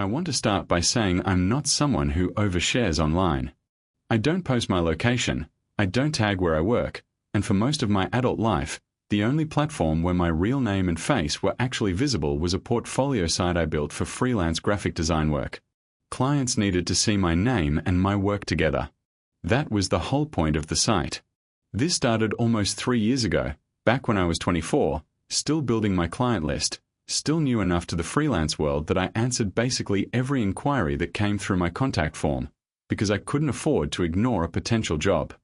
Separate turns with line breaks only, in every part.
I want to start by saying I'm not someone who overshares online. I don't post my location, I don't tag where I work, and for most of my adult life, the only platform where my real name and face were actually visible was a portfolio site I built for freelance graphic design work. Clients needed to see my name and my work together. That was the whole point of the site. This started almost 3 years ago, back when I was 24, still building my client list, still new enough to the freelance world that I answered basically every inquiry that came through my contact form, because I couldn't afford to ignore a potential job.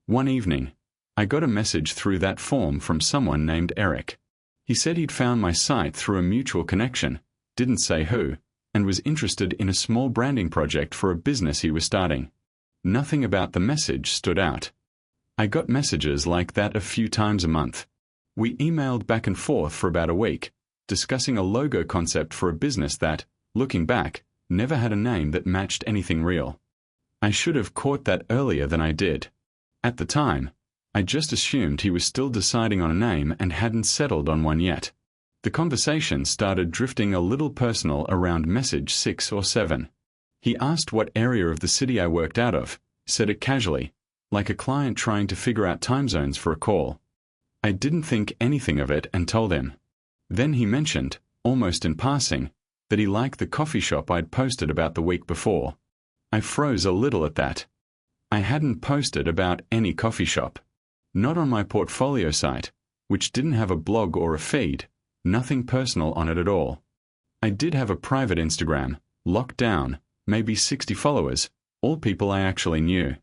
One evening, I got a message through that form from someone named Eric. He said he'd found my site through a mutual connection, didn't say who, and was interested in a small branding project for a business he was starting. Nothing about the message stood out. I got messages like that a few times a month. We emailed back and forth for about a week, discussing a logo concept for a business that, looking back, never had a name that matched anything real. I should have caught that earlier than I did. At the time, I just assumed he was still deciding on a name and hadn't settled on one yet. The conversation started drifting a little personal around message 6 or 7. He asked what area of the city I worked out of, said it casually, like a client trying to figure out time zones for a call. I didn't think anything of it and told him. Then he mentioned, almost in passing, that he liked the coffee shop I'd posted about the week before. I froze a little at that. I hadn't posted about any coffee shop. Not on my portfolio site, which didn't have a blog or a feed, nothing personal on it at all. I did have a private Instagram, locked down, maybe 60 followers, all people I actually knew.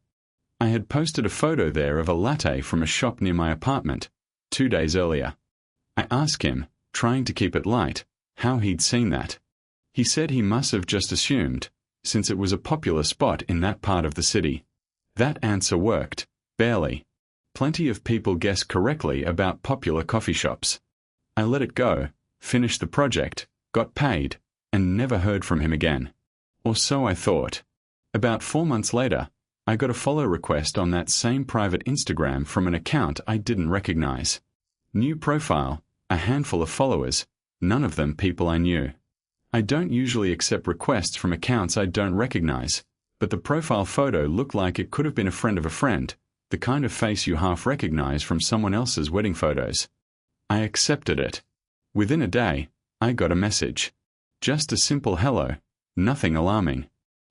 I had posted a photo there of a latte from a shop near my apartment, 2 days earlier. I asked him, trying to keep it light, how he'd seen that. He said he must have just assumed, since it was a popular spot in that part of the city. That answer worked, barely. Plenty of people guess correctly about popular coffee shops. I let it go, finished the project, got paid, and never heard from him again. Or so I thought. About 4 months later, I got a follow request on that same private Instagram from an account I didn't recognize. New profile, a handful of followers, none of them people I knew. I don't usually accept requests from accounts I don't recognize, but the profile photo looked like it could have been a friend of a friend, the kind of face you half recognize from someone else's wedding photos. I accepted it. Within a day, I got a message. Just a simple hello, nothing alarming.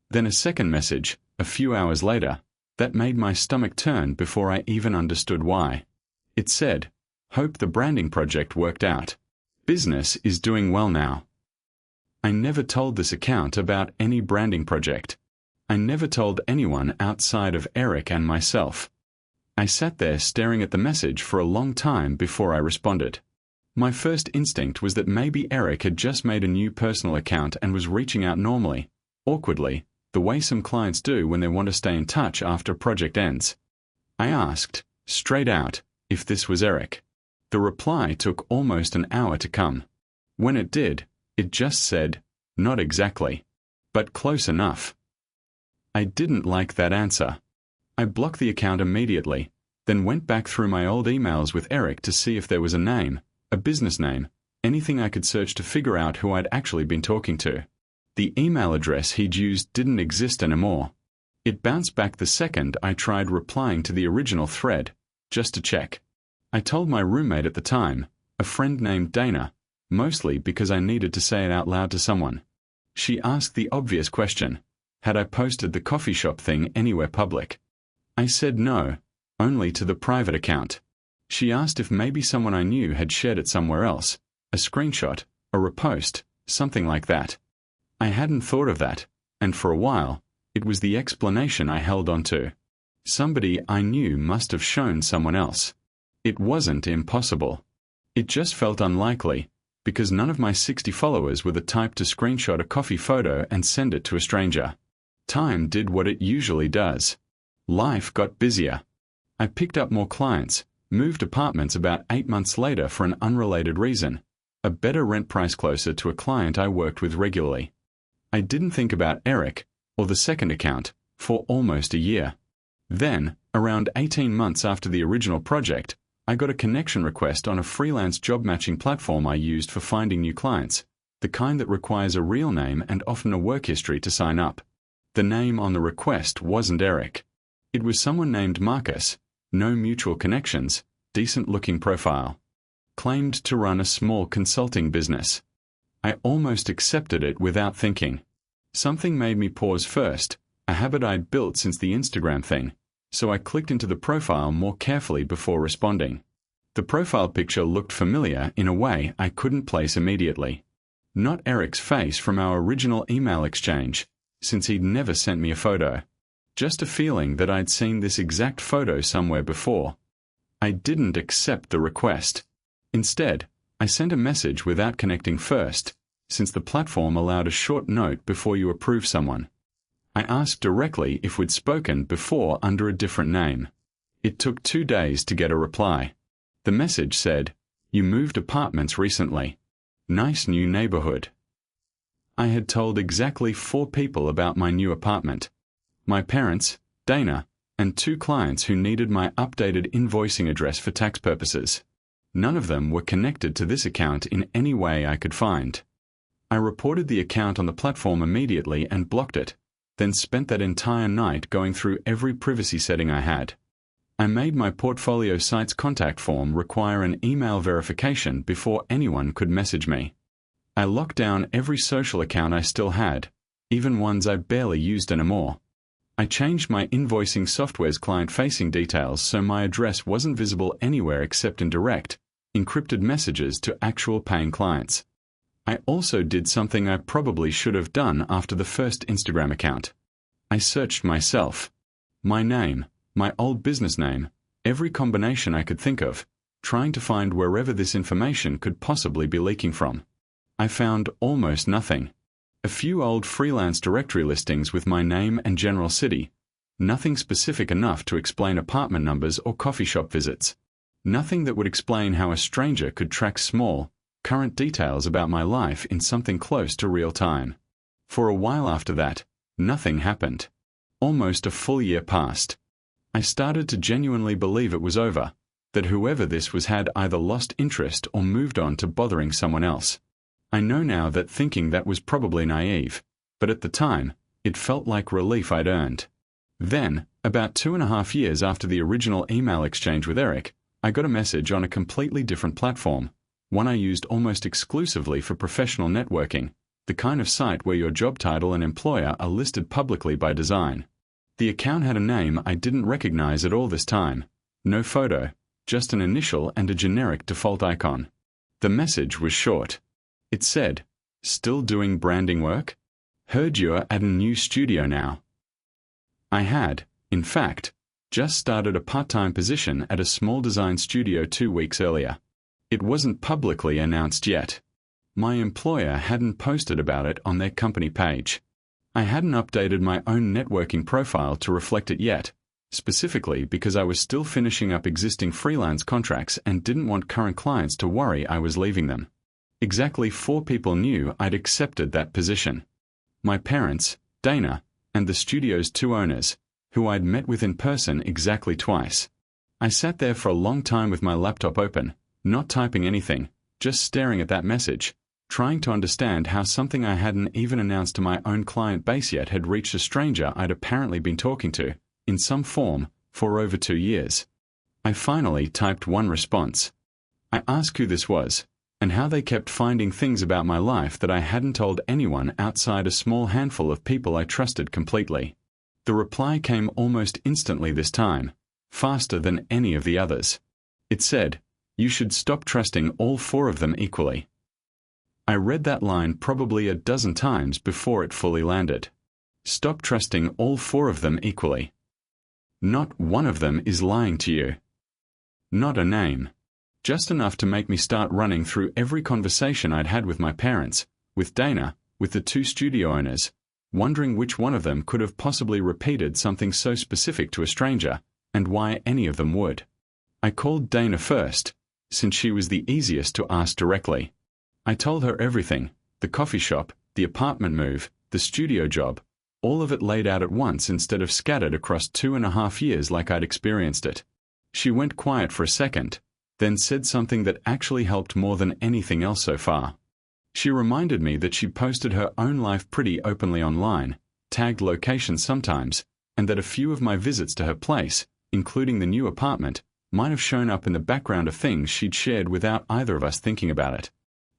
Then a second message, a few hours later, that made my stomach turn before I even understood why. It said, "Hope the branding project worked out. Business is doing well now." I never told this account about any branding project. I never told anyone outside of Eric and myself. I sat there staring at the message for a long time before I responded. My first instinct was that maybe Eric had just made a new personal account and was reaching out normally, awkwardly, the way some clients do when they want to stay in touch after a project ends. I asked, straight out, if this was Eric. The reply took almost an hour to come. When it did, it just said, "Not exactly, but close enough." I didn't like that answer. I blocked the account immediately, then went back through my old emails with Eric to see if there was a name, a business name, anything I could search to figure out who I'd actually been talking to. The email address he'd used didn't exist anymore. It bounced back the second I tried replying to the original thread, just to check. I told my roommate at the time, a friend named Dana, mostly because I needed to say it out loud to someone. She asked the obvious question, had I posted the coffee shop thing anywhere public? I said no, only to the private account. She asked if maybe someone I knew had shared it somewhere else, a screenshot, a repost, something like that. I hadn't thought of that, and for a while, it was the explanation I held on to. Somebody I knew must have shown someone else. It wasn't impossible. It just felt unlikely, because none of my 60 followers were the type to screenshot a coffee photo and send it to a stranger. Time did what it usually does. Life got busier. I picked up more clients, moved apartments about 8 months later for an unrelated reason, a better rent price closer to a client I worked with regularly. I didn't think about Eric, or the second account, for almost a year. Then, around 18 months after the original project, I got a connection request on a freelance job matching platform I used for finding new clients, the kind that requires a real name and often a work history to sign up. The name on the request wasn't Eric. It was someone named Marcus, no mutual connections, decent-looking profile. Claimed to run a small consulting business. I almost accepted it without thinking. Something made me pause first, a habit I'd built since the Instagram thing, so I clicked into the profile more carefully before responding. The profile picture looked familiar in a way I couldn't place immediately. Not Eric's face from our original email exchange, since he'd never sent me a photo. Just a feeling that I'd seen this exact photo somewhere before. I didn't accept the request. Instead, I sent a message without connecting first, since the platform allowed a short note before you approve someone. I asked directly if we'd spoken before under a different name. It took 2 days to get a reply. The message said, "You moved apartments recently. Nice new neighborhood." I had told exactly 4 people about my new apartment. My parents, Dana, and 2 clients who needed my updated invoicing address for tax purposes. None of them were connected to this account in any way I could find. I reported the account on the platform immediately and blocked it, then spent that entire night going through every privacy setting I had. I made my portfolio site's contact form require an email verification before anyone could message me. I locked down every social account I still had, even ones I barely used anymore. I changed my invoicing software's client-facing details so my address wasn't visible anywhere except in direct, encrypted messages to actual paying clients. I also did something I probably should have done after the first Instagram account. I searched myself. My name, my old business name, every combination I could think of, trying to find wherever this information could possibly be leaking from. I found almost nothing. A few old freelance directory listings with my name and general city. Nothing specific enough to explain apartment numbers or coffee shop visits. Nothing that would explain how a stranger could track small, current details about my life in something close to real time. For a while after that, nothing happened. Almost a full year passed. I started to genuinely believe it was over, that whoever this was had either lost interest or moved on to bothering someone else. I know now that thinking that was probably naive, but at the time, it felt like relief I'd earned. Then, about 2.5 years after the original email exchange with Eric, I got a message on a completely different platform, one I used almost exclusively for professional networking, the kind of site where your job title and employer are listed publicly by design. The account had a name I didn't recognize at all this time, no photo, just an initial and a generic default icon. The message was short. It said, "Still doing branding work? Heard you're at a new studio now." I had, in fact, just started a part-time position at a small design studio 2 weeks earlier. It wasn't publicly announced yet. My employer hadn't posted about it on their company page. I hadn't updated my own networking profile to reflect it yet, specifically because I was still finishing up existing freelance contracts and didn't want current clients to worry I was leaving them. Exactly 4 people knew I'd accepted that position. My parents, Dana, and the studio's 2 owners, who I'd met with in person exactly twice. I sat there for a long time with my laptop open, not typing anything, just staring at that message, trying to understand how something I hadn't even announced to my own client base yet had reached a stranger I'd apparently been talking to, in some form, for over 2 years. I finally typed one response. I asked who this was, and how they kept finding things about my life that I hadn't told anyone outside a small handful of people I trusted completely. The reply came almost instantly this time, faster than any of the others. It said, "You should stop trusting all 4 of them equally." I read that line probably a dozen times before it fully landed. Stop trusting all 4 of them equally. Not one of them is lying to you. Not a name. Just enough to make me start running through every conversation I'd had with my parents, with Dana, with the 2 studio owners, wondering which one of them could have possibly repeated something so specific to a stranger, and why any of them would. I called Dana first, since she was the easiest to ask directly. I told her everything, the coffee shop, the apartment move, the studio job, all of it laid out at once instead of scattered across 2.5 years like I'd experienced it. She went quiet for a second, then said something that actually helped more than anything else so far. She reminded me that she posted her own life pretty openly online, tagged locations sometimes, and that a few of my visits to her place, including the new apartment, might have shown up in the background of things she'd shared without either of us thinking about it.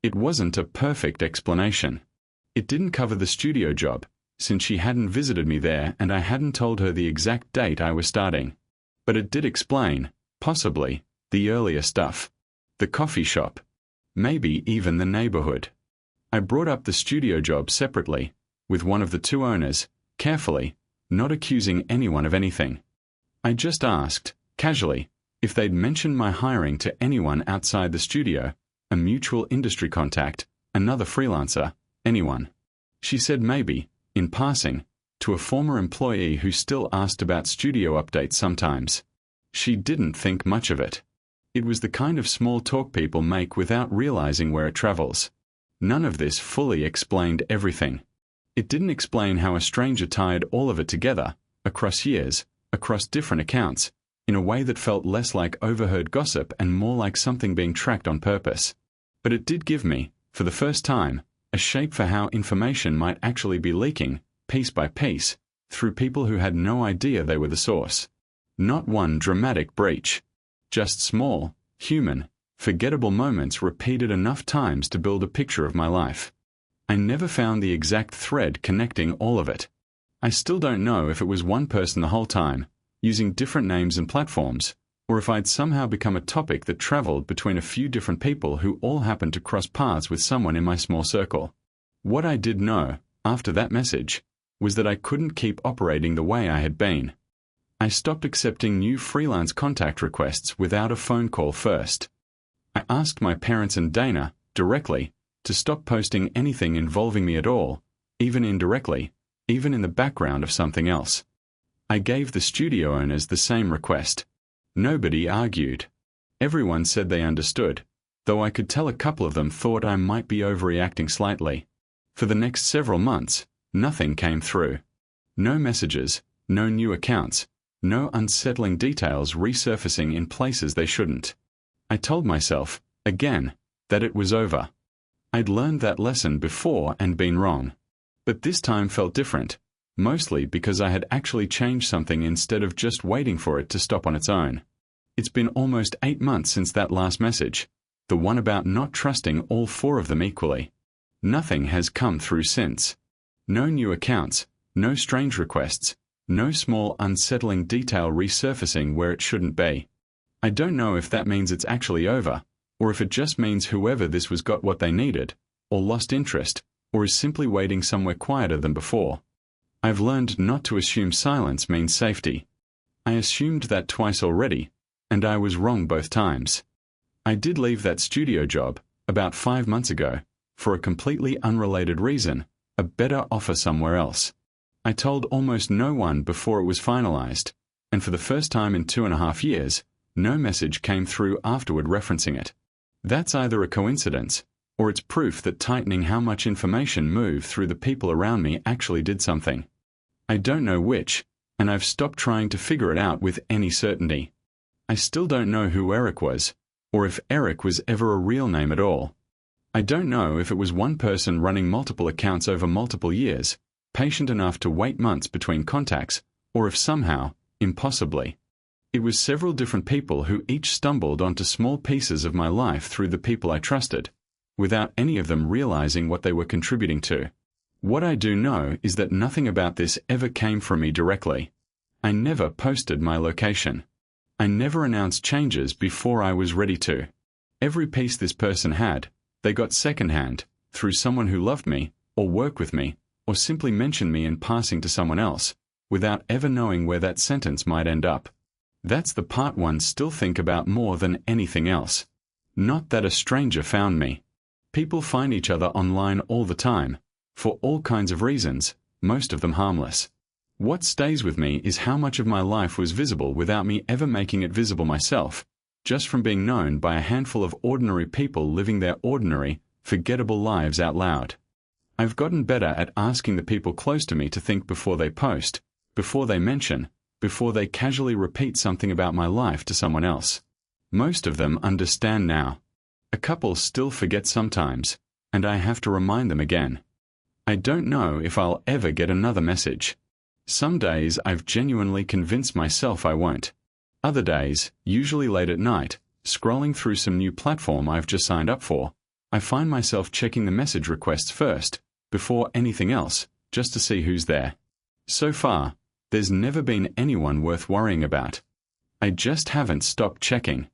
It wasn't a perfect explanation. It didn't cover the studio job, since she hadn't visited me there and I hadn't told her the exact date I was starting. But it did explain, possibly, the earlier stuff. The coffee shop. Maybe even the neighborhood. I brought up the studio job separately, with one of the two owners, carefully, not accusing anyone of anything. I just asked, casually, if they'd mentioned my hiring to anyone outside the studio, a mutual industry contact, another freelancer, anyone. She said maybe, in passing, to a former employee who still asked about studio updates sometimes. She didn't think much of it. It was the kind of small talk people make without realizing where it travels. None of this fully explained everything. It didn't explain how a stranger tied all of it together, across years, across different accounts, in a way that felt less like overheard gossip and more like something being tracked on purpose. But it did give me, for the first time, a shape for how information might actually be leaking, piece by piece, through people who had no idea they were the source. Not one dramatic breach. Just small, human, forgettable moments repeated enough times to build a picture of my life. I never found the exact thread connecting all of it. I still don't know if it was one person the whole time, using different names and platforms, or if I'd somehow become a topic that traveled between a few different people who all happened to cross paths with someone in my small circle. What I did know, after that message, was that I couldn't keep operating the way I had been. I stopped accepting new freelance contact requests without a phone call first. I asked my parents and Dana, directly, to stop posting anything involving me at all, even indirectly, even in the background of something else. I gave the studio owners the same request. Nobody argued. Everyone said they understood, though I could tell a couple of them thought I might be overreacting slightly. For the next several months, nothing came through. No messages, no new accounts, no unsettling details resurfacing in places they shouldn't. I told myself, again, that it was over. I'd learned that lesson before and been wrong. But this time felt different, mostly because I had actually changed something instead of just waiting for it to stop on its own. It's been almost 8 months since that last message, the one about not trusting all 4 of them equally. Nothing has come through since. No new accounts, no strange requests, no small unsettling detail resurfacing where it shouldn't be. I don't know if that means it's actually over, or if it just means whoever this was got what they needed, or lost interest, or is simply waiting somewhere quieter than before. I've learned not to assume silence means safety. I assumed that twice already, and I was wrong both times. I did leave that studio job, about 5 months ago, for a completely unrelated reason, a better offer somewhere else. I told almost no one before it was finalized, and for the first time in 2.5 years, no message came through afterward referencing it. That's either a coincidence, or it's proof that tightening how much information moved through the people around me actually did something. I don't know which, and I've stopped trying to figure it out with any certainty. I still don't know who Eric was, or if Eric was ever a real name at all. I don't know if it was one person running multiple accounts over multiple years, patient enough to wait months between contacts, or if somehow, impossibly, it was several different people who each stumbled onto small pieces of my life through the people I trusted, without any of them realizing what they were contributing to. What I do know is that nothing about this ever came from me directly. I never posted my location. I never announced changes before I was ready to. Every piece this person had, they got secondhand, through someone who loved me, or worked with me, or simply mentioned me in passing to someone else, without ever knowing where that sentence might end up. That's the part ones still think about more than anything else. Not that a stranger found me. People find each other online all the time, for all kinds of reasons, most of them harmless. What stays with me is how much of my life was visible without me ever making it visible myself, just from being known by a handful of ordinary people living their ordinary, forgettable lives out loud. I've gotten better at asking the people close to me to think before they post, before they mention, before they casually repeat something about my life to someone else. Most of them understand now. A couple still forget sometimes, and I have to remind them again. I don't know if I'll ever get another message. Some days I've genuinely convinced myself I won't. Other days, usually late at night, scrolling through some new platform I've just signed up for, I find myself checking the message requests first, before anything else, just to see who's there. So far, there's never been anyone worth worrying about. I just haven't stopped checking.